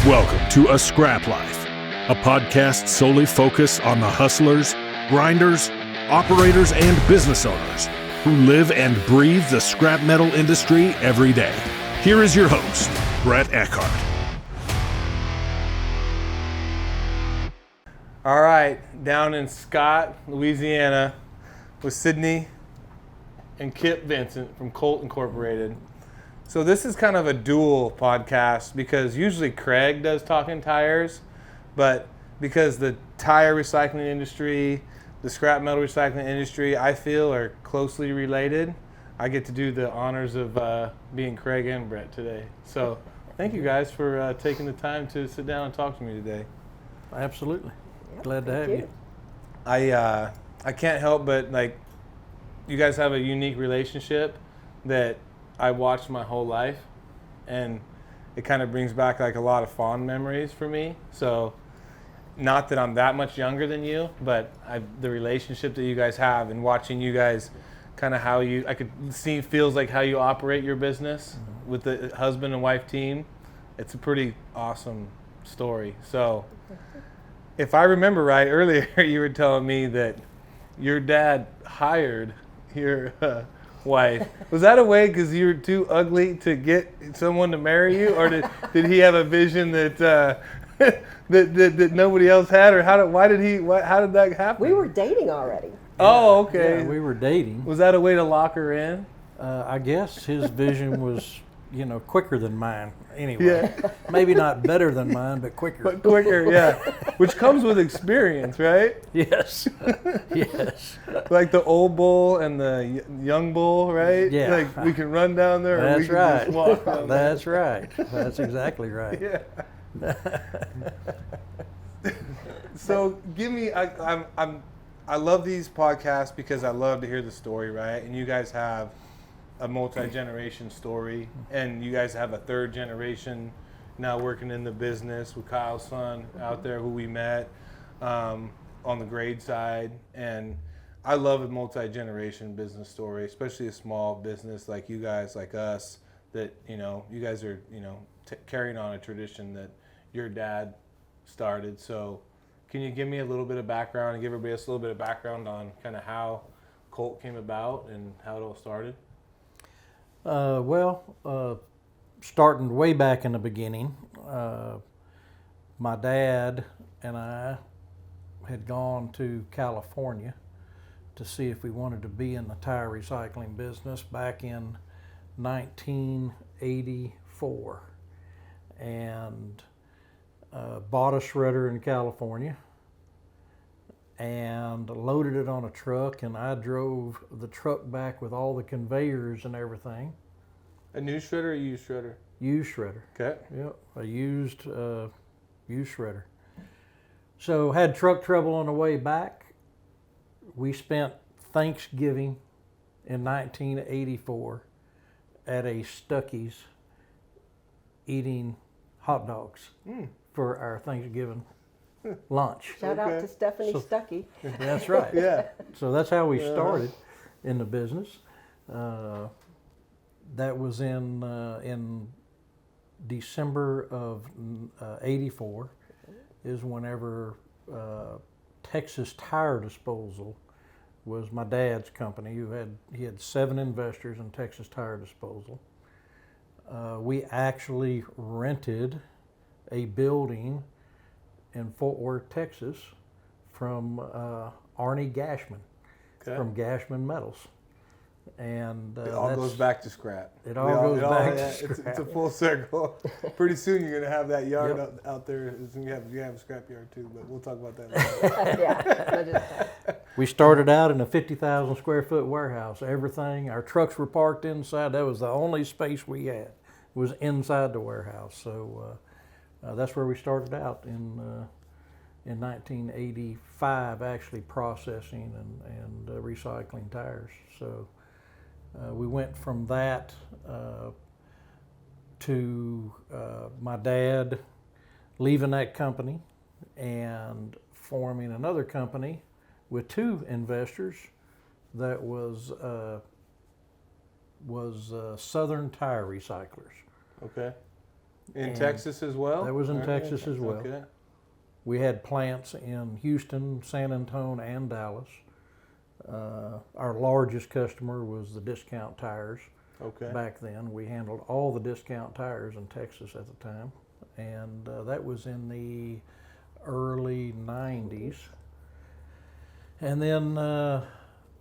Welcome to A Scrap Life, a podcast solely focused on the hustlers, grinders, operators, and business owners who live and breathe the scrap metal industry every day. Here is your host, Brett Eckhart. All right, down in Scott, Louisiana, with Sydney and Kip Vincent from Colt Incorporated. So this is kind of a dual podcast because usually Craig does Talking Tires, but because the tire recycling industry, the scrap metal recycling industry, I feel are closely related, I get to do the honors of being Craig and Brett today. So thank you guys for taking the time to sit down and talk to me today. Absolutely. Glad to have you. I can't help but, like, you guys have a unique relationship that I watched my whole life, and it kind of brings back like a lot of fond memories for me. So not that I'm that much younger than you, but the relationship that you guys have and watching you guys kind of how you, I could see, feels like how you operate your business with the husband and wife team. It's a pretty awesome story. So if I remember right, earlier you were telling me that your dad hired your wife. Was that a way because you were too ugly to get someone to marry you, or did he have a vision that that nobody else had, or how did that happen? We were dating already. Oh, okay. Yeah, we were dating. Was that a way to lock her in? I guess his vision was, quicker than mine. Anyway, Yeah. Maybe not better than mine, but quicker. But quicker, yeah. Which comes with experience, right? Yes, yes. Like the old bull and the young bull, right? Yeah. Like we can run down there, or we That's can right. just walk down there. That's right. That's exactly right. Yeah. So give me, I love these podcasts because I love to hear the story, right? And you guys have a multi-generation story, and you guys have a third generation now working in the business with Kyle's son out there who we met on the grade side. And I love a multi-generation business story, especially a small business like you guys, like us, that, you guys are, carrying on a tradition that your dad started. So can you give me a little bit of background and give everybody else a little bit of background on kind of how Colt came about and how it all started? Starting way back in the beginning, my dad and I had gone to California to see if we wanted to be in the tire recycling business back in 1984, and bought a shredder in California and loaded it on a truck, and I drove the truck back with all the conveyors and everything. A new shredder or a used shredder? Used shredder. Okay. Yep, a used shredder. So had truck trouble on the way back. We spent Thanksgiving in 1984 at a Stuckey's eating hot dogs for our Thanksgiving lunch. Shout out to Stephanie Stuckey. That's right. Yeah. So that's how we started in the business. That was in December of '84 is whenever Texas Tire Disposal was my dad's company. He had 7 investors in Texas Tire Disposal. We actually rented a building in Fort Worth, Texas, from Arnie Gashman, from Gashman Metals. And it all goes back to scrap. It all goes back to scrap. It's a full circle. Pretty soon you're going to have that yard out there. You have a scrap yard too, but we'll talk about that later. We started out in a 50,000 square foot warehouse. Everything, our trucks were parked inside. That was the only space we had, was inside the warehouse. So that's where we started out in 1985, actually processing and recycling tires. So we went from that to my dad leaving that company and forming another company with 2 investors that was Southern Tire Recyclers. Okay. In And Texas as well? That was in Right. Texas as well. Okay. We had plants in Houston, San Antonio, and Dallas. Our largest customer was the Discount Tires. Okay. Back then, we handled all the Discount Tires in Texas at the time, and that was in the early 90s. And then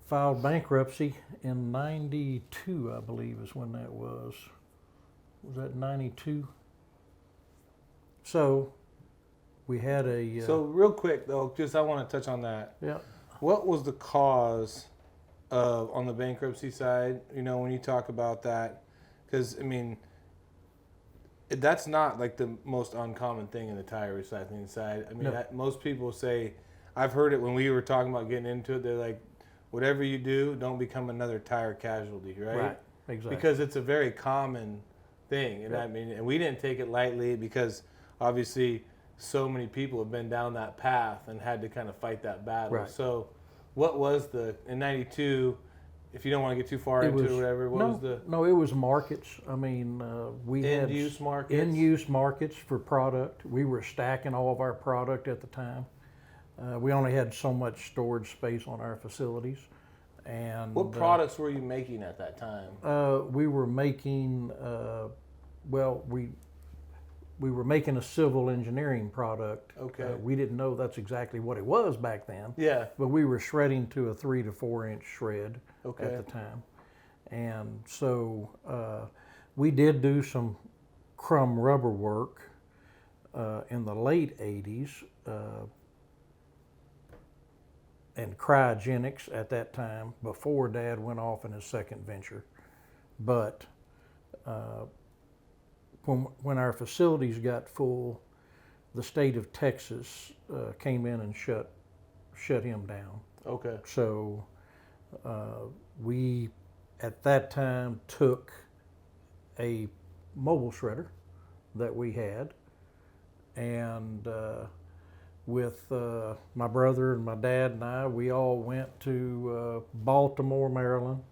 filed bankruptcy in 92, I believe is when that was. Was that 92? So we had a... So real quick though, just I want to touch on that. yeah. What was the cause of, on the bankruptcy side, you know, when you talk about that? Because, I mean, that's not like the most uncommon thing in the tire recycling side. I mean, No. most people say, I've heard it when we were talking about getting into it, they're like, whatever you do, don't become another tire casualty, right? Right, exactly. Because it's a very common thing. And Yep. I mean, and we didn't take it lightly because obviously so many people have been down that path and had to kind of fight that battle. Right. So what was in 92, if you don't want to get too far into it or whatever, what was the... No, it was markets. I mean, we had End-use markets? in-use markets for product. We were stacking all of our product at the time. We only had so much storage space on our facilities. And What products were you making at that time? we were making, we were making a civil engineering product. Okay. We didn't know that's exactly what it was back then. Yeah. But we were shredding to a 3 to 4 inch shred Okay. at the time. And so we did do some crumb rubber work in the late 80s and cryogenics at that time before Dad went off in his second venture. But when our facilities got full, the state of Texas came in and shut him down. Okay. So we, at that time, took a mobile shredder that we had, and with my brother and my dad and I, we all went to Baltimore, Maryland,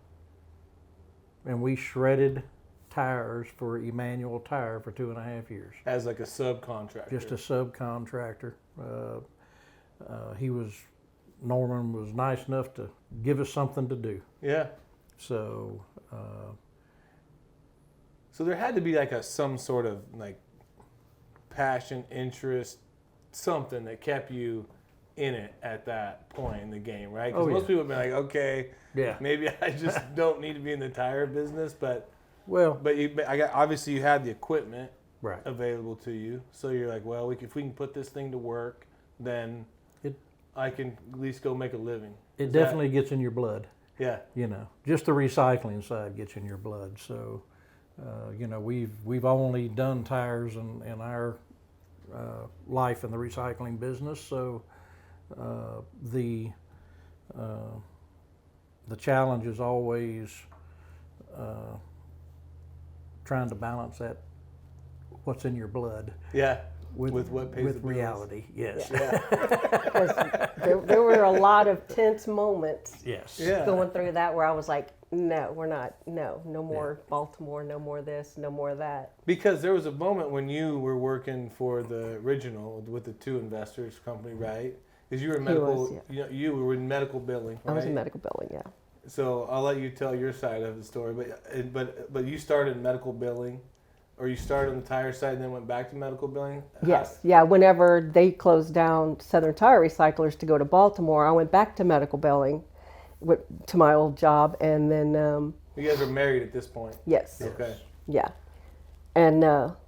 and we shredded tires for Emmanuel Tire for 2.5 years. As like a subcontractor. Just a subcontractor. Norman was nice enough to give us something to do. Yeah. So, So there had to be like some sort of like passion, interest, something that kept you in it at that point in the game, right? Because most people would be like, okay, yeah. maybe I just don't need to be in the tire business, but Well, obviously you had the equipment right. available to you, so you're like, well, if we can put this thing to work, then I can at least go make a living. It definitely gets in your blood. Yeah. You know, just the recycling side gets in your blood. So, you know, we've only done tires in our life in the recycling business. So, the challenge is always trying to balance that what's in your blood. Yeah. With what pays the bills. reality. Yes. Yeah. Because there were a lot of tense moments Yes. Yeah. going through that where I was like, no, we're not, no more Baltimore, no more this, no more that. Because there was a moment when you were working for the original with the two investors company, right? Because you were in medical, you were in medical billing, right? I was in medical billing, yeah. So I'll let you tell your side of the story, but you started in medical billing, or you started on the tire side and then went back to medical billing? Yes, yeah. Whenever they closed down Southern Tire Recyclers to go to Baltimore, I went back to medical billing, to my old job, and then You guys were married at this point? yes, Okay. yeah, and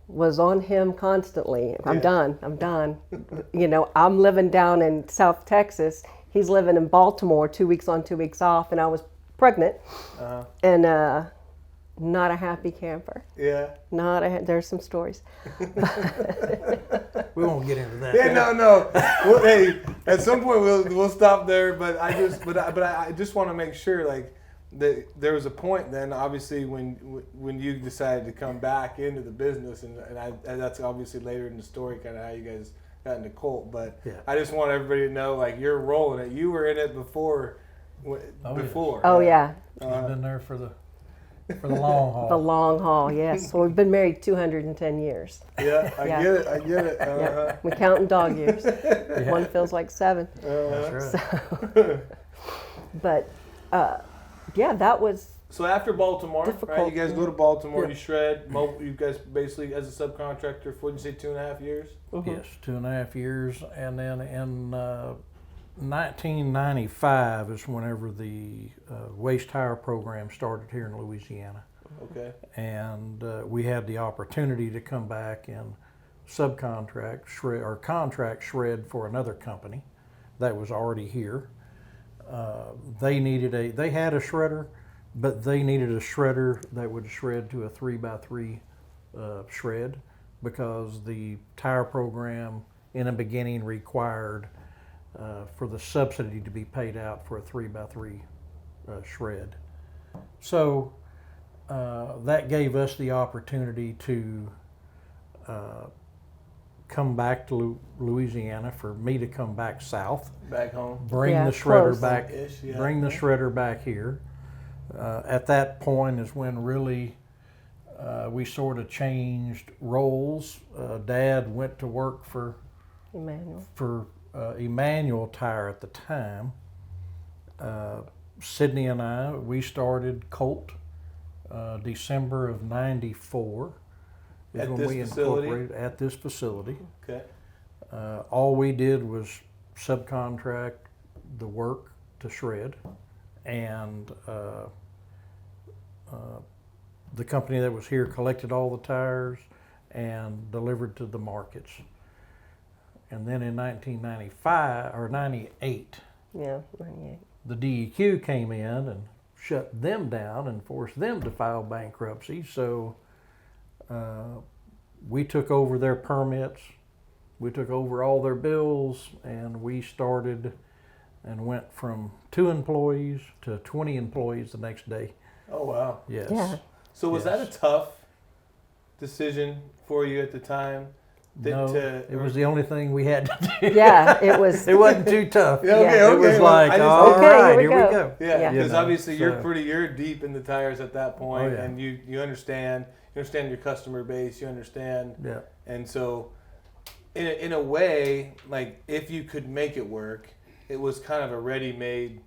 was on him constantly. I'm done. You know, I'm living down in South Texas. He's living in Baltimore, 2 weeks on, 2 weeks off, and I was pregnant, and not a happy camper. Yeah. There's some stories. We won't get into that. Yeah, no. Well, hey, at some point we'll stop there. But I just want to make sure, like, that there was a point then, obviously, when you decided to come back into the business, and that's obviously later in the story, kind of how you guys got into Colt. But I just want everybody to know, like, you're rolling it. You were in it before. Oh yeah. I've been there for the For the long haul. The long haul, yes. Well, we've been married 210 years. Yeah, I Yeah. get it. I get it. Yeah. We're counting dog years. One feels like 7. That's right. But yeah, that was So after Baltimore, right? difficult. You guys go to Baltimore, Yeah. you shred. You guys basically, as a subcontractor, for, did you say 2.5 years? Yes, 2.5 years. And then in 1995 is whenever the waste tire program started here in Louisiana. Okay. And we had the opportunity to come back and subcontract shred or contract shred for another company that was already here. They had a shredder, but they needed a shredder that would shred to a 3x3 shred, because the tire program in the beginning required for the subsidy to be paid out for a 3x3 shred. So that gave us the opportunity to come back to Louisiana, for me to come back south, Back home. bring Yeah, the shredder close. back, Ish, yeah. bring the shredder back here. At that point is when really we sort of changed roles. Dad went to work for Emmanuel. Tire at the time. Sydney and I, we started Colt December of '94. At when this we facility? incorporated at this facility. Okay. All we did was subcontract the work to shred, and the company that was here collected all the tires and delivered to the markets. And then in 1995 or 98, Yeah, 98. the DEQ came in and shut them down and forced them to file bankruptcy. So we took over their permits, we took over all their bills, and we started and went from 2 employees to 20 employees the next day. Oh, wow. Yes. Yeah. So was that a tough decision for you at the time? No, it was the only thing we had to do. Yeah, it was. It wasn't too tough. Yeah, okay, Yeah. It was well, like, I just- all Okay, right, here we go. Yeah, Yeah. because You know, obviously so- you're deep in the tires at that point, Oh, yeah. and you understand your customer base, you understand, Yeah. and so in a way, like, if you could make it work, it was kind of a ready-made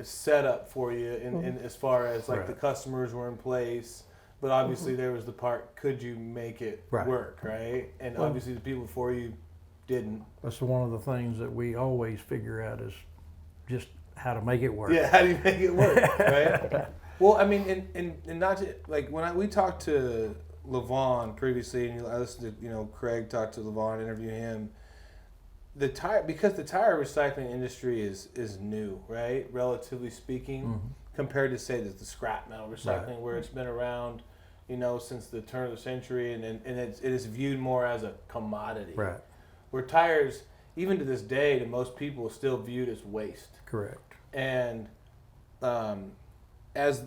setup for you in as far as like Right. the customers were in place, but obviously there was the part, could you make it Right. work, right? And obviously the people before you didn't. That's one of the things that we always figure out is just how to make it work. Yeah, how do you make it work, right? Well, I mean, and not to, like when we talked to Levon previously, and I listened to Craig talk to Levon, interview him. Because the tire recycling industry is new, right? Relatively speaking, compared to say the scrap metal recycling, Right. where it's been around, since the turn of the century, and it is viewed more as a commodity. Right. Where tires, even to this day, to most people, is still viewed as waste. Correct. And as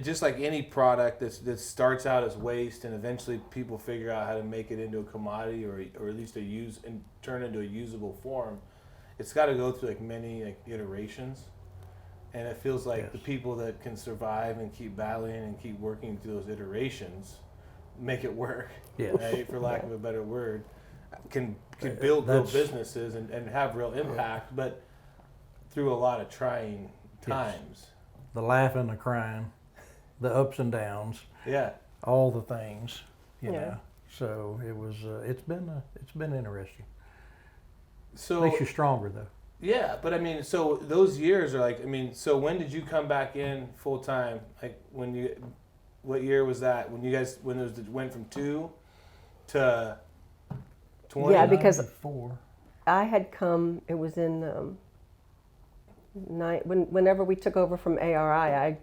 just like any product that starts out as waste, and eventually people figure out how to make it into a commodity, or at least and turn into a usable form, it's got to go through like many iterations. And it feels like Yes. the people that can survive and keep battling and keep working through those iterations make it work. Yes. Right? For lack of a better word, can build real That's- businesses and have real impact, but through a lot of trying times. The laughing, the crying, the ups and downs, Yeah. all the things, you Yeah. know. So it was. It's been interesting. So Makes you stronger though. yeah, but I mean, so those years are like, so when did you come back in full time? Like what year was that? When it went from 2 to 20? Yeah, because 94. I had come. It was in whenever we took over from ARI.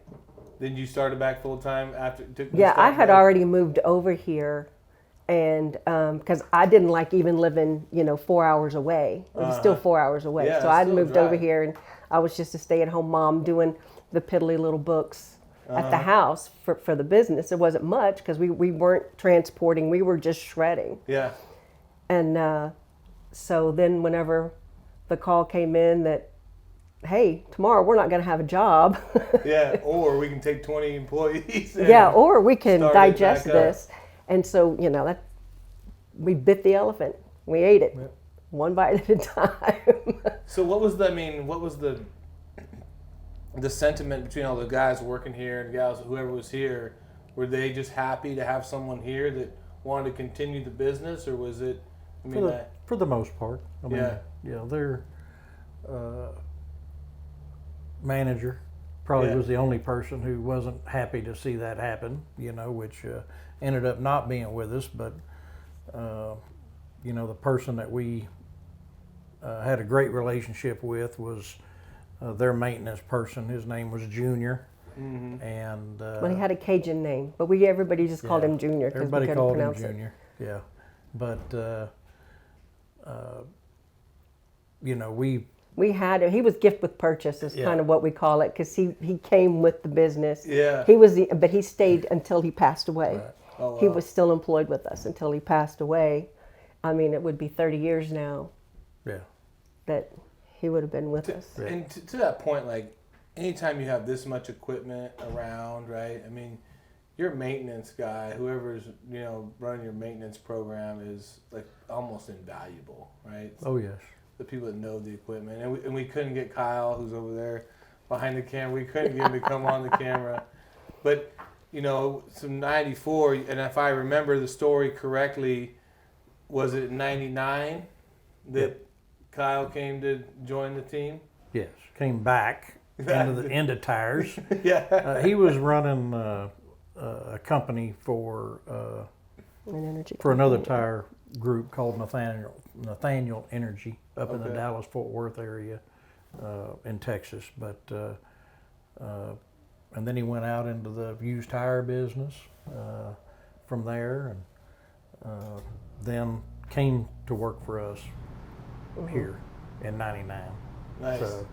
Then you started back full time after? I had already moved over here, and because I didn't like even living 4 hours away. It was still 4 hours away, Yeah, so it's I still a moved over drive. here, and I was just a stay-at-home mom doing the piddly little books at the house for the business. It wasn't much because we weren't transporting; we were just shredding. Yeah. And so then whenever the call came in that hey, tomorrow we're not going to have a job. Yeah, or we can take 20 employees. And Yeah, or we can start it digest back up. this. And so, that we bit the elephant. We ate it, Yep. one bite at a time. So what was the sentiment between all the guys working here and gals, whoever was here? Were they just happy to have someone here that wanted to continue the business, or was it? I mean, For the most part. I mean, Yeah. their manager probably Yeah. was the only person who wasn't happy to see that happen, which ended up not being with us. But, the person that we had a great relationship with was their maintenance person. His name was Junior. Mm-hmm. And Well, he had a Cajun name, but everybody just called him Junior because we everybody couldn't called him pronounce it. Junior. Yeah, but We had him. He was gift with purchase is Yeah. kind of what we call it, because he came with the business. Yeah. But he stayed until he passed away. Right. Oh, He wow. was still employed with us until he passed away. I mean, it would be 30 years now yeah, that he would have been with us. Yeah. And to that point, like, anytime you have this much equipment around, right? I mean, your maintenance guy, whoever's running your maintenance program, is like almost invaluable, right? oh yes, The people that know the equipment, and we couldn't get Kyle, who's over there behind the camera. We couldn't get him to come on the camera, but some '94, and if I remember the story correctly, was it '99 that Yep. Kyle came to join the team? yes. Came back into tires. Yeah. He was running a company for An energy another company. tire group called Nathaniel Energy up in the Okay. Dallas-Fort Worth area in Texas. But and then he went out into the used tire business from there, and then came to work for us here in '99. Nice. So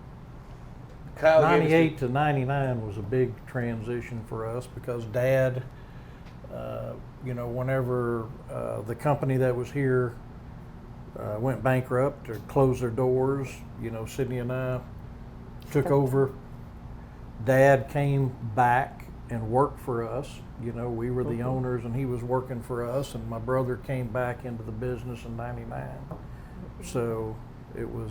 Kyle gave us 98 to 99 was a big transition for us because Dad, whenever the company that was here went bankrupt or closed their doors, Sydney and I took over. Dad came back and worked for us. We were the owners and he was working for us, and my brother came back into the business in '99. So it was,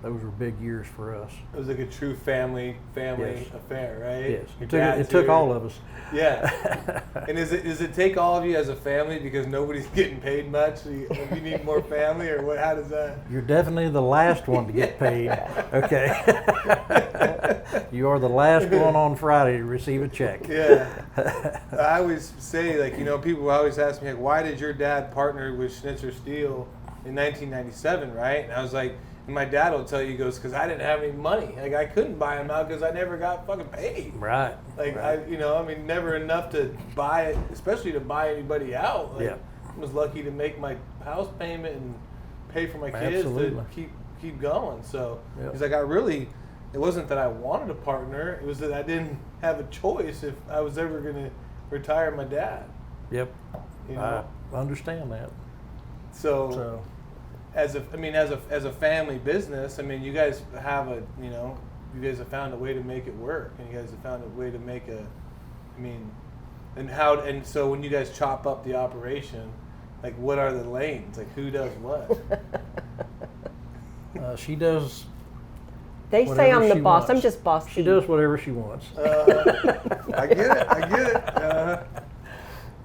those were big years for us. It was like a true family Yes. affair, right? Yes, Your it dad's took here. all of us. Yeah. And does it take all of you as a family because nobody's getting paid much? So you need more family, or what? How does that? You're definitely the last one to get paid. Okay. You are the last one on Friday to receive a check. Yeah. I always say, like, people always ask me, like, why did your dad partner with Schnitzer Steel in 1997, right? And I was like, and my dad will tell you, he goes, because I didn't have any money. Like, I couldn't buy them out because I never got fucking paid. Right. Like, right. never enough to buy it, especially to buy anybody out. Like, Yeah. I was lucky to make my house payment and pay for my kids Absolutely. to keep going. So Yep. he's like, it wasn't that I wanted a partner. It was that I didn't have a choice if I was ever going to retire my dad. Yep. You know? I understand that. So as a family business, I mean, you guys have you guys have found a way to make it work, and you guys have found a way to make and so when you guys chop up the operation, like, what are the lanes? Like, who does what? She does. They say Whatever I'm the she boss. wants. I'm just boss. She T. does whatever she wants. I get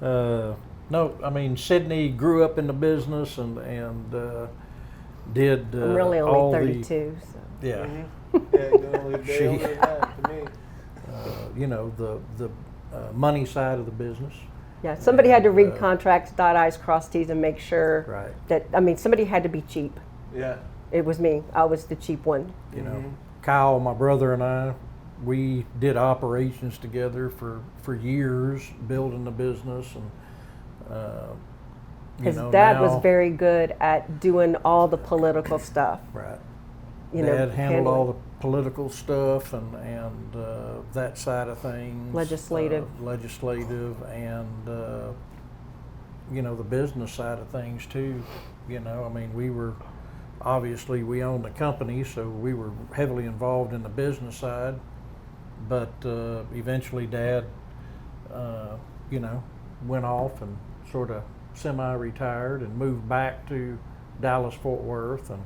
it. No, I mean Sydney grew up in the business and did I'm really all only 32. So. the yeah. Yeah, you don't live day older than that to me. The money side of the business. Yeah, somebody had to read And, contracts, dot I's, cross T's, and make sure Right. that, somebody had to be cheap. Yeah. It was me. I was the cheap one. You know, Kyle, my brother, and I, we did operations together for years, building the business, and His dad now, was very good at doing all the political stuff. right. You know, Dad handled all handling. the political stuff and that side of things. Legislative. And the business side of things too. I mean, we were obviously we owned the company, so we were heavily involved in the business side. But eventually Dad, went off and sort of semi-retired and moved back to Dallas, Fort Worth, and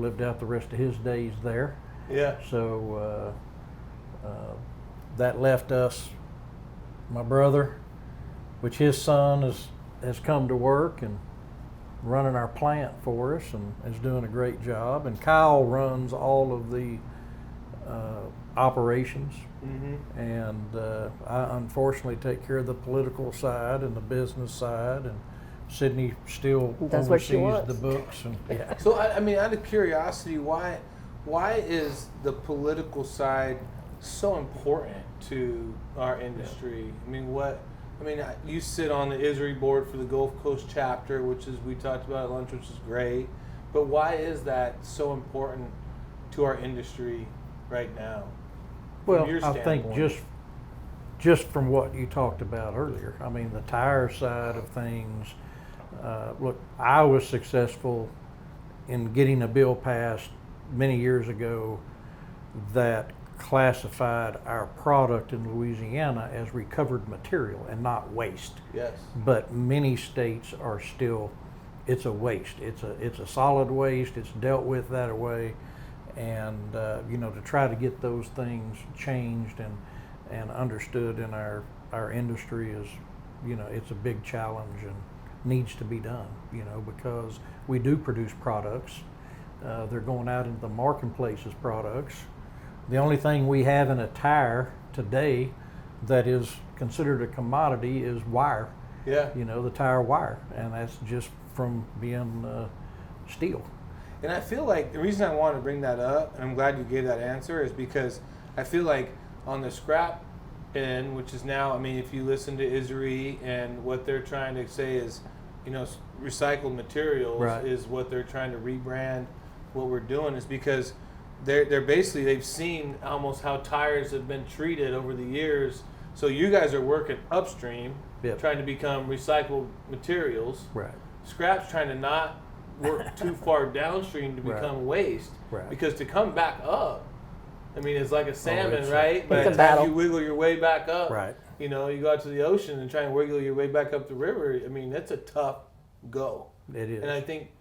lived out the rest of his days there. Yeah. So that left us, my brother, which his son has come to work and running our plant for us and is doing a great job. And Kyle runs all of the operations. Mm-hmm. And I unfortunately take care of the political side and the business side, and Sydney still That's what she oversees wants. the books. And yeah. So I mean, out of curiosity, why is the political side so important to our industry? I mean, you sit on the ISRI board for the Gulf Coast chapter, which is we talked about at lunch, which is great. But why is that so important to our industry right now? Well, your I think standpoint? just from what you talked about earlier. I mean, the tire side of things. Look, I was successful in getting a bill passed many years ago that classified our product in Louisiana as recovered material and not waste. Yes. But many states are still, it's a waste. It's a solid waste. It's dealt with that way. And to try to get those things changed and understood in our industry is, it's a big challenge and needs to be done, because we do produce products. They're going out into the marketplace as products. The only thing we have in a tire today that is considered a commodity is wire. Yeah. The tire wire, and that's just from being steel. And I feel like the reason I want to bring that up, and I'm glad you gave that answer, is because I feel like on the scrap end, which is now, I mean, if you listen to ISRI and what they're trying to say is, recycled materials Right. is what they're trying to rebrand what we're doing, is because they're basically, they've seen almost how tires have been treated over the years. So you guys are working upstream, Yep. trying to become recycled materials. Right. Scrap's trying to not work too far downstream to become Right. waste. Right. Because to come back up, I mean, it's like a salmon, it's right? By it's the a time battle. you wiggle your way back up, Right. you go out to the ocean and try and wiggle your way back up the river. I mean, that's a tough go. It is. And I think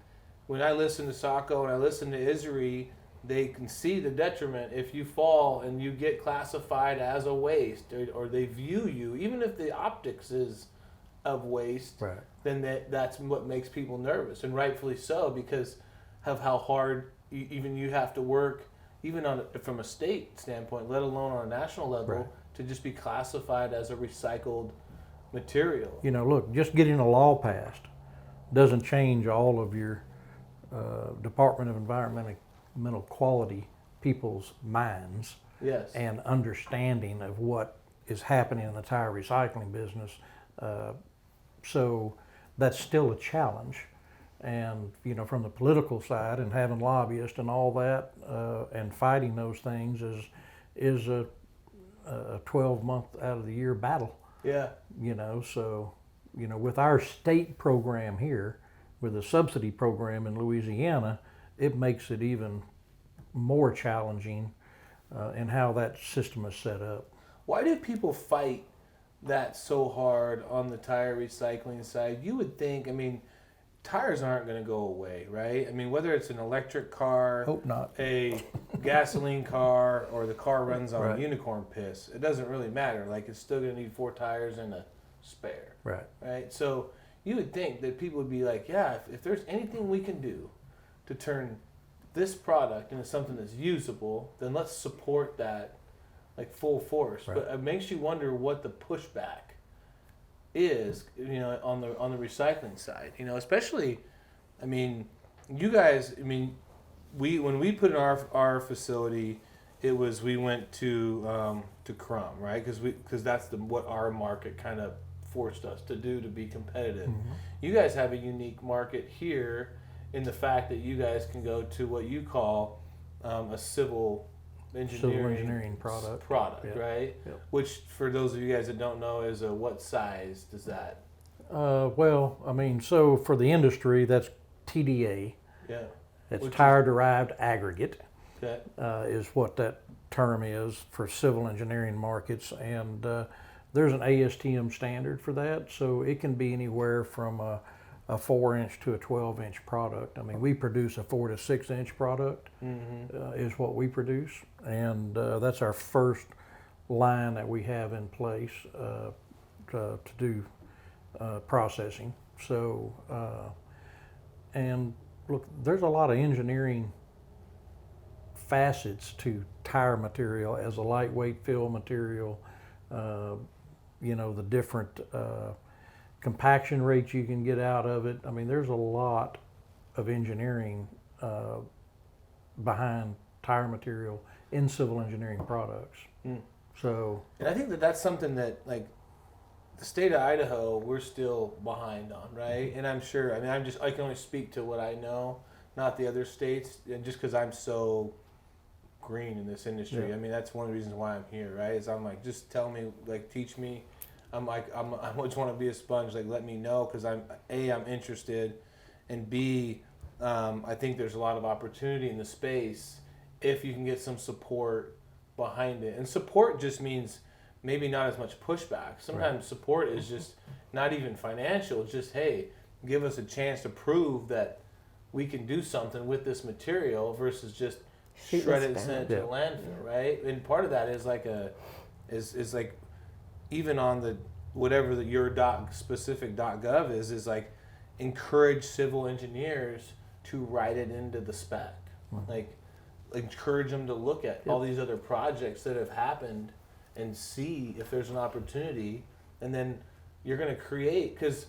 when I listen to Sacco and I listen to ISRI, they can see the detriment if you fall and you get classified as a waste, or they view you, even if the optics is of waste, Right. then that's what makes people nervous, and rightfully so, because of how hard even you have to work, even from a state standpoint, let alone on a national level, Right. to just be classified as a recycled material. Look, just getting a law passed doesn't change all of your Department of Environmental Quality people's minds Yes. and understanding of what is happening in the tire recycling business. So that's still a challenge. And, from the political side and having lobbyists and all that and fighting those things is a 12-month out of the year battle. Yeah. So, with our state program here, with a subsidy program in Louisiana, it makes it even more challenging in how that system is set up. Why do people fight that so hard on the tire recycling side? You would think, I mean, tires aren't going to go away, right? I mean, whether it's an electric car, Hope not. a gasoline car, or the car runs on Right. unicorn piss, it doesn't really matter. Like, it's still going to need 4 tires and a spare, Right. right? So you would think that people would be like, yeah, if there's anything we can do to turn this product into something that's usable, then let's support that like full force. Right. But it makes you wonder what the pushback is, on the recycling side. Especially, I mean, you guys. I mean, when we put in our facility, it was we went to Crum, right? Because that's what our market kind of forced us to do to be competitive. Mm-hmm. You guys have a unique market here in the fact that you guys can go to what you call a civil engineering product, Yep. right? Yep. Which, for those of you guys that don't know, is what size does that? Well, I mean, so for the industry, that's TDA. Yeah. It's Which tire-derived aggregate. Okay. Is what that term is for civil engineering markets, and there's an ASTM standard for that, so it can be anywhere from a 4-inch to a 12-inch product. I mean, we produce a 4 to 6-inch product, is what we produce, and that's our first line that we have in place to do processing. So, and look, there's a lot of engineering facets to tire material as a lightweight fill material, the different compaction rates you can get out of it. I mean, there's a lot of engineering behind tire material in civil engineering products. So, and I think that that's something that, like, the state of Idaho, we're still behind on, right? And I'm sure, I mean, I can only speak to what I know, not the other states, and just because I'm so green in this industry. Yeah. I mean, that's one of the reasons why I'm here, right? Is I'm like, just tell me, like, teach me. I just want to be a sponge. Like, let me know, because I'm interested, and B, I think there's a lot of opportunity in the space if you can get some support behind it. And support just means maybe not as much pushback. Sometimes support is just not even financial. It's just, hey, give us a chance to prove that we can do something with this material versus just shred it and send it to the landfill, right? And part of that is like is like, even on the whatever the your specific .gov is like, encourage civil engineers to write it into the spec. Like, encourage them to look at all these other projects that have happened and see if there's an opportunity, and then you're going to create, because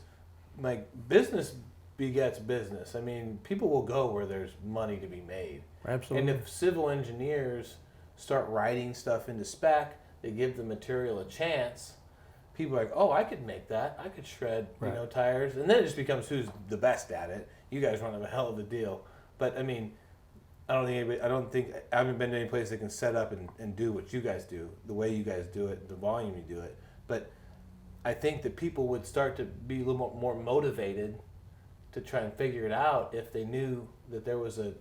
like business begets business. I mean, people will go where there's money to be made. absolutely. And if civil engineers start writing stuff into spec, they give the material a chance, people are like, oh, I could make that. I could shred, tires. And then it just becomes who's the best at it. You guys run a hell of a deal. But I mean, I haven't been to any place that can set up and do what you guys do, the way you guys do it, the volume you do it. But I think that people would start to be a little more motivated to try and figure it out if they knew that there was a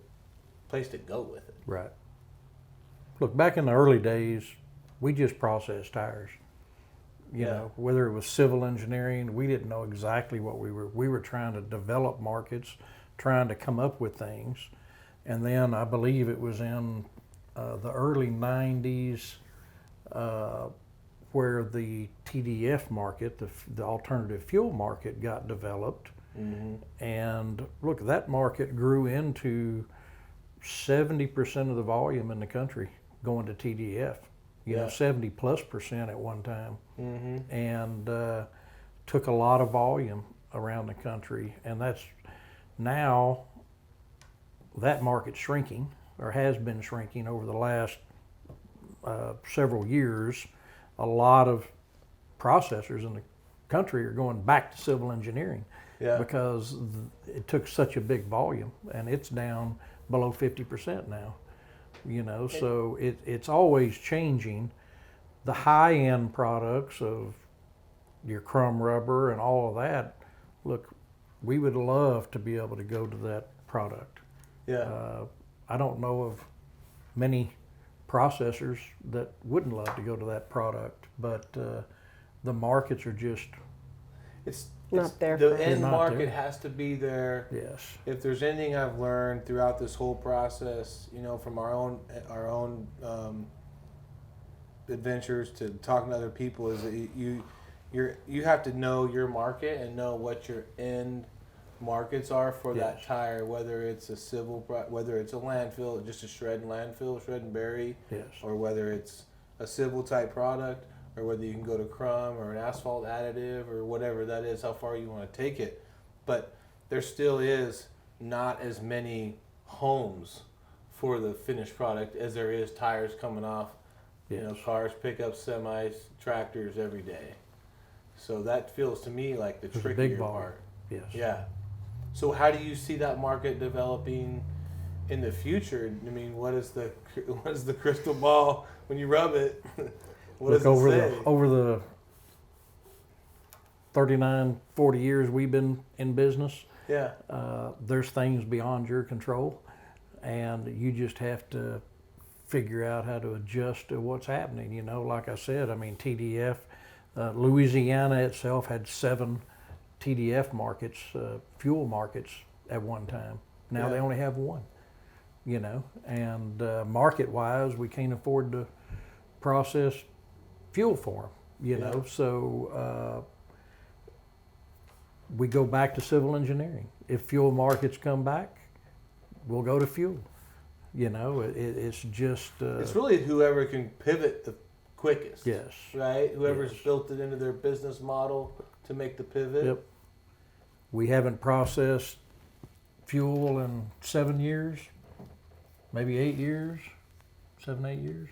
place to go with it. Right. Look, back in the early days, we just processed tires. You know, whether it was civil engineering, we didn't know exactly what we were trying to develop markets, trying to come up with things. And then I believe it was in the early 90s where the TDF market, the alternative fuel market, got developed. And look, that market grew into 70% of the volume in the country going to TDF. You know, 70+% at one time. And took a lot of volume around the country. And that's now, that market's shrinking, or has been shrinking over the last several years. A lot of processors in the country are going back to civil engineering because it took such a big volume, and it's down below 50% now. You know, so it's always changing. The high-end products of your crumb rubber and all of that, look, we would love to be able to go to that product. I don't know of many processors that wouldn't love to go to that product, but the markets are just not there. The end market has to be there. Yes. If there's anything I've learned throughout this whole process, you know, from our own adventures to talking to other people, is that you have to know your market and know what your end markets are for that tire, whether it's a whether it's a landfill, just a shred and landfill, shred and bury, or whether it's a civil type product, or whether you can go to crumb or an asphalt additive or whatever that is, how far you want to take it. But there still is not as many homes for the finished product as there is tires coming off, you know, cars, pickups, semis, tractors every day. So that feels to me like the trickier part. Yes. Yeah. So how do you see that market developing in the future? I mean, what is the crystal ball when you rub it? What Look, does it say? over the 39, 40 years we've been in business, Yeah. there's things beyond your control, and you just have to figure out how to adjust to what's happening. You know, like I said, I mean, TDF, Louisiana itself had 7 TDF markets, fuel markets at one time. Now they only have 1, you know, and market-wise, we can't afford to process fuel for them, you know, so we go back to civil engineering. If fuel markets come back, we'll go to fuel. You know, it's just... it's really whoever can pivot the quickest. Yes. Right? Whoever's built it into their business model to make the pivot. Yep. We haven't processed fuel in 7 years, maybe 8 years, 7, 8 years.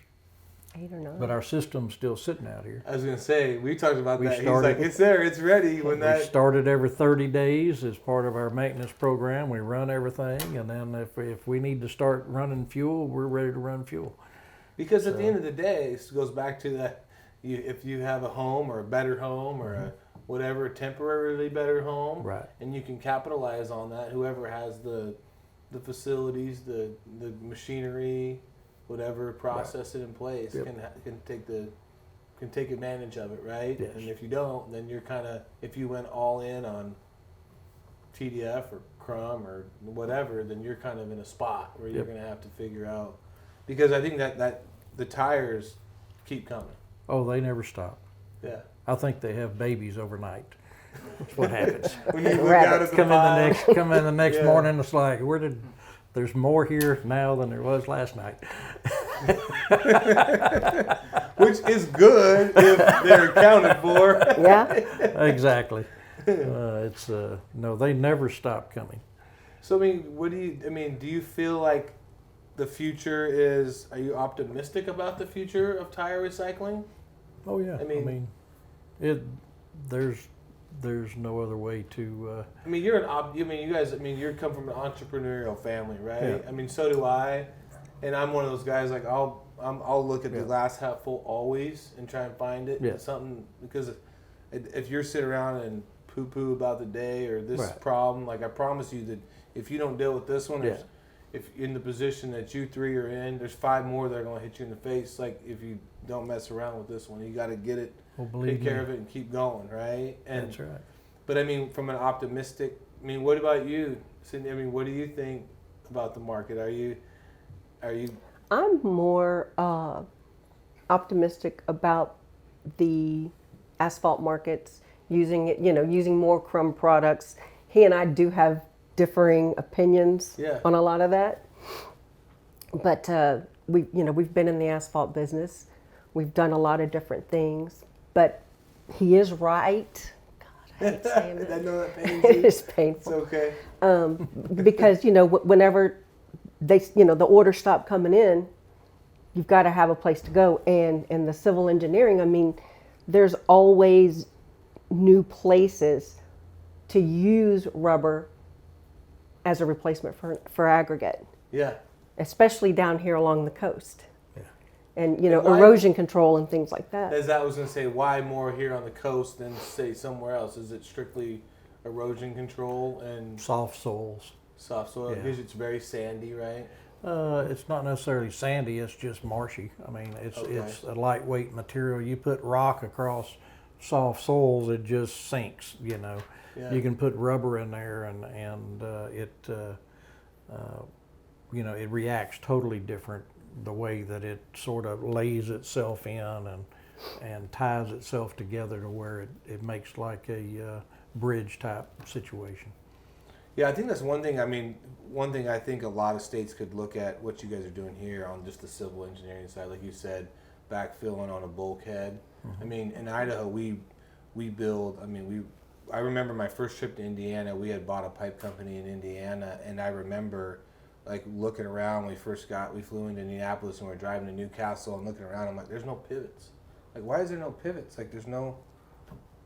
8 or 9. But our system's still sitting out here. I was going to say, we talked about that. He's started- like, it's there, it's ready. When We that started every 30 days as part of our maintenance program. We run everything, and then if we need to start running fuel, we're ready to run fuel. Because at the end of the day, it goes back to that. If you have a home or a better home or a whatever, a temporarily better home, Right. and you can capitalize on that. Whoever has the facilities, the machinery, whatever, process it in place can take advantage of it, right? Yes. And if you don't, then you're kind of, if you went all in on TDF or Crum or whatever, then you're kind of in a spot where you're going to have to figure out, because I think that the tires keep coming. Oh, they never stop. Yeah. I think they have babies overnight. That's what happens. When you look out at the pile, Come in the next morning. It's like, there's more here now than there was last night. which is good if they're accounted for. Yeah. Exactly. No, they never stop coming. So do you feel like the future is? Are you optimistic about the future of tire recycling? Oh yeah. There's no other way to. You're you guys. You come from an entrepreneurial family, right? Yeah. So do I, and I'm one of those guys. Like I'll look at the glass half full always and try and find it. Yeah. Something, because if you're sitting around and poo about the day or this problem, like I promise you that if you don't deal with this one, if in the position that you 3 are in, there's 5 more that are going to hit you in the face. Like if you don't mess around with this one, you got to get it, take care of it, and keep going, right? And that's right. But from an optimistic, what about you, Cindy? What do you think about the market? Are you? I'm more optimistic about the asphalt markets, using more Crum products. He and I do have differing opinions on a lot of that. But we've been in the asphalt business. We've done a lot of different things. But he is right. God, I hate saying that. I know that pains you. It is painful. It's okay. Because whenever the orders stop coming in, you've got to have a place to go. And in the civil engineering, there's always new places to use rubber as a replacement for aggregate. Yeah. Especially down here along the coast. Yeah. And erosion control and things like that. As I was going to say, why more here on the coast than say somewhere else? Is it strictly erosion control and soft soils? Soft soil, because it's very sandy, right? It's not necessarily sandy. It's just marshy. It's a lightweight material. You put rock across soft soils, it just sinks. Yeah. You can put rubber in there, and it reacts totally different. The way that it sort of lays itself in and ties itself together to where it makes like a bridge type situation. Yeah, I think that's one thing. One thing I think a lot of states could look at what you guys are doing here on just the civil engineering side, like you said, backfilling on a bulkhead. Mm-hmm. In Idaho, we build. I remember my first trip to Indiana. We had bought a pipe company in Indiana, and I remember like looking around when we flew into Indianapolis and we're driving to Newcastle and looking around. I'm like, there's no pivots. Like, why is there no pivots? Like, there's no.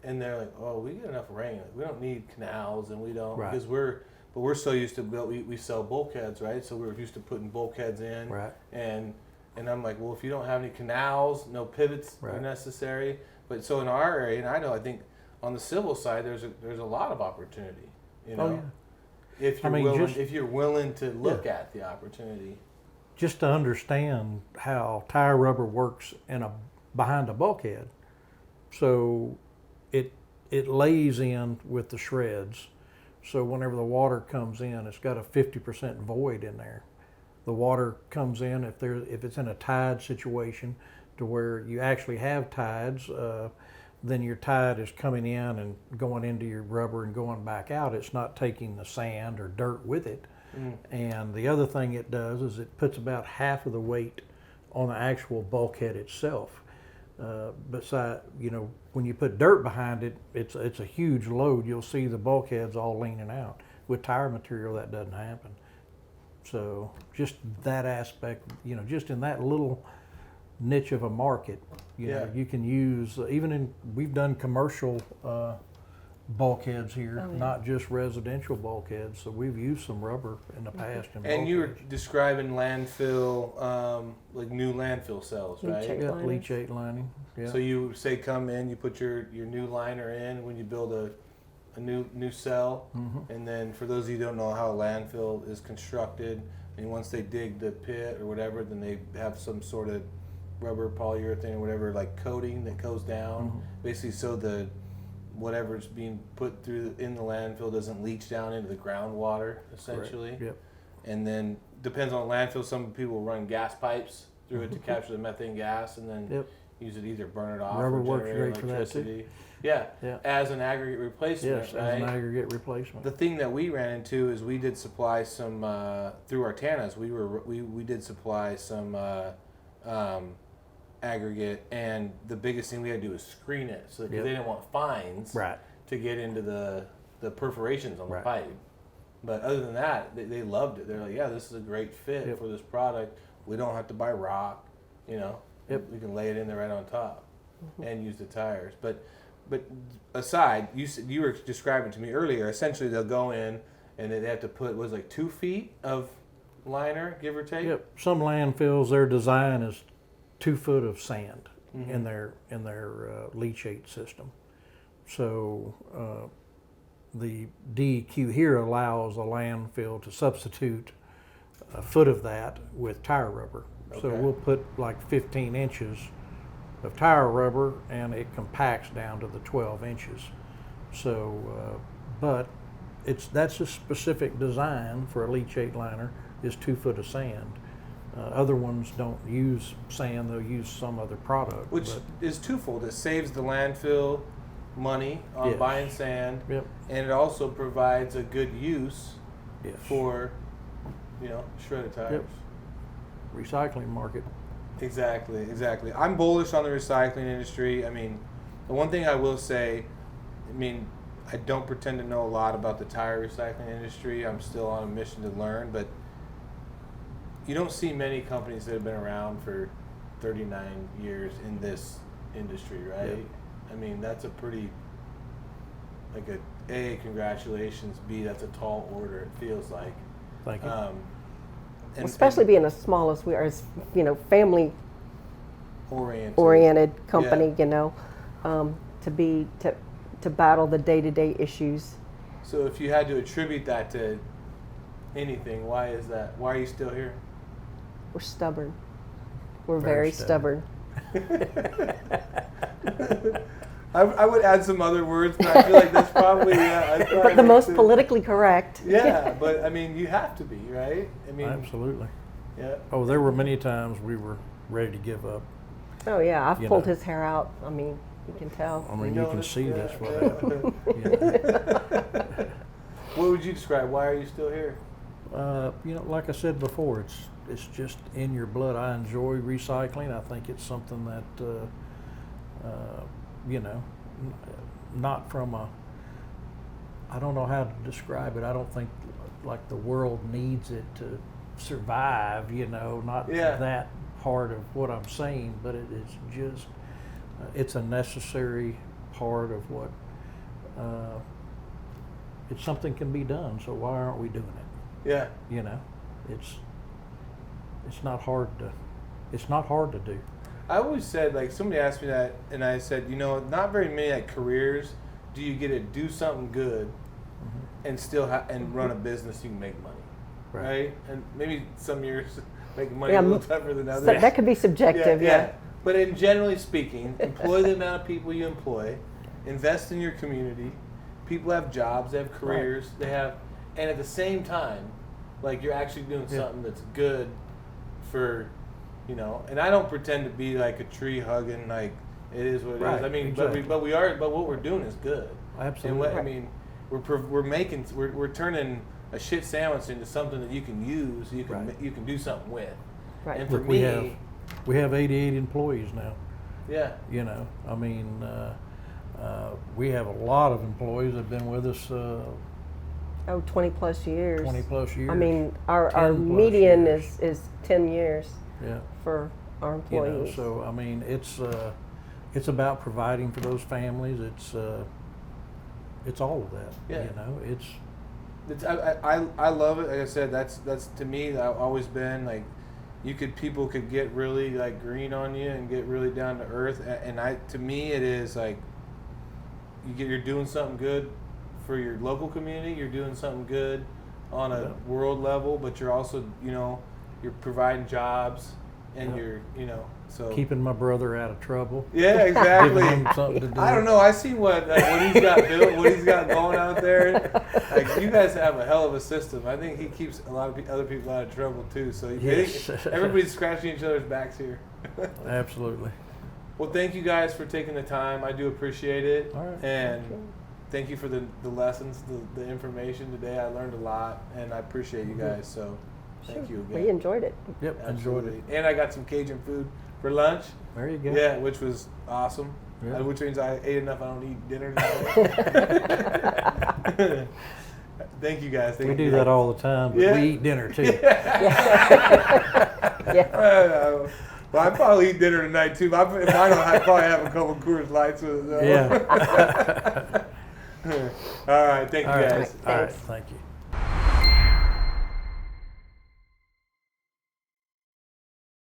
And they're like, oh, we get enough rain. Like, we don't need canals, and we don't because we're so used to we sell bulkheads, right? So we're used to putting bulkheads in, right? And I'm like, well, if you don't have any canals, no pivots are necessary. But so in our area, and I know, I think on the civil side, there's a lot of opportunity. You know, Oh, yeah. if you're I mean, willing, just- if you're willing to look at the opportunity. Just to understand how tire rubber works behind a bulkhead. So it lays in with the shreds. So whenever the water comes in, it's got a 50% void in there. The water comes in if it's in a tide situation to where you actually have tides, then your tide is coming in and going into your rubber and going back out. It's not taking the sand or dirt with it. And the other thing it does is it puts about half of the weight on the actual bulkhead itself. Besides, when you put dirt behind it, it's a huge load. You'll see the bulkheads all leaning out. With tire material, that doesn't happen. So just that aspect, just in that little niche of a market, you can use, we've done commercial bulkheads here, not just residential bulkheads. So we've used some rubber in the past. And you were describing landfill, like new landfill cells, right? Leachate lining. Yeah. So you say come in, you put your new liner in when you build a new cell, and then for those of you who don't know how a landfill is constructed, and once they dig the pit or whatever, then they have some sort of rubber, polyurethane, or whatever, like coating that goes down, basically so the whatever's being put through in the landfill doesn't leach down into the groundwater, essentially. Correct. Yep. And then depends on the landfill. Some people run gas pipes through it to capture the methane gas, and then use it, either burn it off Rubber or works generate great for that, electricity. Yeah, as an aggregate replacement, Yes, right? as an aggregate replacement. The thing that we ran into is we did supply some through our TANAs. We did supply some aggregate, and the biggest thing we had to do was screen it, so because they didn't want fines to get into the perforations on the pipe. But other than that, they loved it. They're like, yeah, this is a great fit for this product. We don't have to buy rock, we can lay it in there right on top and use the tires. But aside, you were describing to me earlier, essentially they'll go in and they have to put, 2 feet of liner, give or take? Yep. Some landfills, their design is 2 foot of sand in their leachate system. So the DEQ here allows a landfill to substitute a foot of that with tire rubber. So we'll put like 15 inches of tire rubber, and it compacts down to the 12 inches. So, but that's a specific design for a leachate liner, is 2 foot of sand. Other ones don't use sand; they'll use some other product. Which is twofold. It saves the landfill money on buying sand, and it also provides a good use for, shredded tires. Recycling market. Exactly. I'm bullish on the recycling industry. I mean, the one thing I will say, I don't pretend to know a lot about the tire recycling industry. I'm still on a mission to learn, but you don't see many companies that have been around for 39 years in this industry, right? Yep. That's a pretty, A, congratulations, B, that's a tall order, it feels like. Thank you. Especially being as small as we are, as family oriented company, to battle the day-to-day issues. So if you had to attribute that to anything, why is that? Why are you still here? We're stubborn. We're very stubborn. I would add some other words, but I feel like that's probably but the most politically correct. Yeah, but you have to be, right? Absolutely. Yeah. Oh, there were many times we were ready to give up. Oh yeah, I've pulled his hair out. You can tell. You can see that's what happened. What would you describe? Why are you still here? Like I said before, it's just in your blood. I enjoy recycling. I think it's something that not from I don't know how to describe it. I don't think like the world needs it to survive, not that part of what I'm saying, but it is just, it's a necessary part of what, it's something can be done, so why aren't we doing it? Yeah. It's not hard to do. I always said, somebody asked me that, and I said, not very many careers do you get to do something good and still and run a business you can make money, right? And maybe some years making money a little tougher than others. That could be subjective, yeah. But in generally speaking, employ the amount of people you employ, invest in your community. People have jobs, they have careers, they have, and at the same time, like you're actually doing something that's good for, you know. And I don't pretend to be like a tree hugging, like it is what it is. I mean, exactly. but what we're doing is good. Absolutely. And I mean, we're turning a shit sandwich into something that you can use, you can do something with. Right. And for Look, me, we have 88 employees now. Yeah. You know, I mean, we have a lot of employees that have been with us 20 plus years. 20 plus years. I mean, our median is 10 years for our employees. You know, so I mean, it's about providing for those families. It's all of that. Yeah. You know, I love it. Like I said, that's to me. I've always been like, people could get really like green on you and get really down to earth. And to me, it is like you're doing something good for your local community. You're doing something good on a world level, but you're also, you know, you're providing jobs and you're, you know, so keeping my brother out of trouble. Yeah, exactly. Giving him something to do. I don't know. I see what he's got built, what he's got going out there. Like, you guys have a hell of a system. I think he keeps a lot of other people out of trouble too. So everybody's scratching each other's backs here. Absolutely. Well, thank you guys for taking the time. I do appreciate it. All right. And thank you for the lessons, the information today. I learned a lot, and I appreciate you guys. So thank you again. We enjoyed it. Yep, Absolutely. enjoyed it. And I got some Cajun food for lunch. There you go. Yeah, which was awesome. Yeah. Which means I ate enough. I don't eat dinner now. Thank you guys. We do that all the time, but we eat dinner too. Well, I probably eat dinner tonight too. If I don't, I probably have a couple Coors Lights with it. Yeah. All right. Thank you guys. All right. Thank you.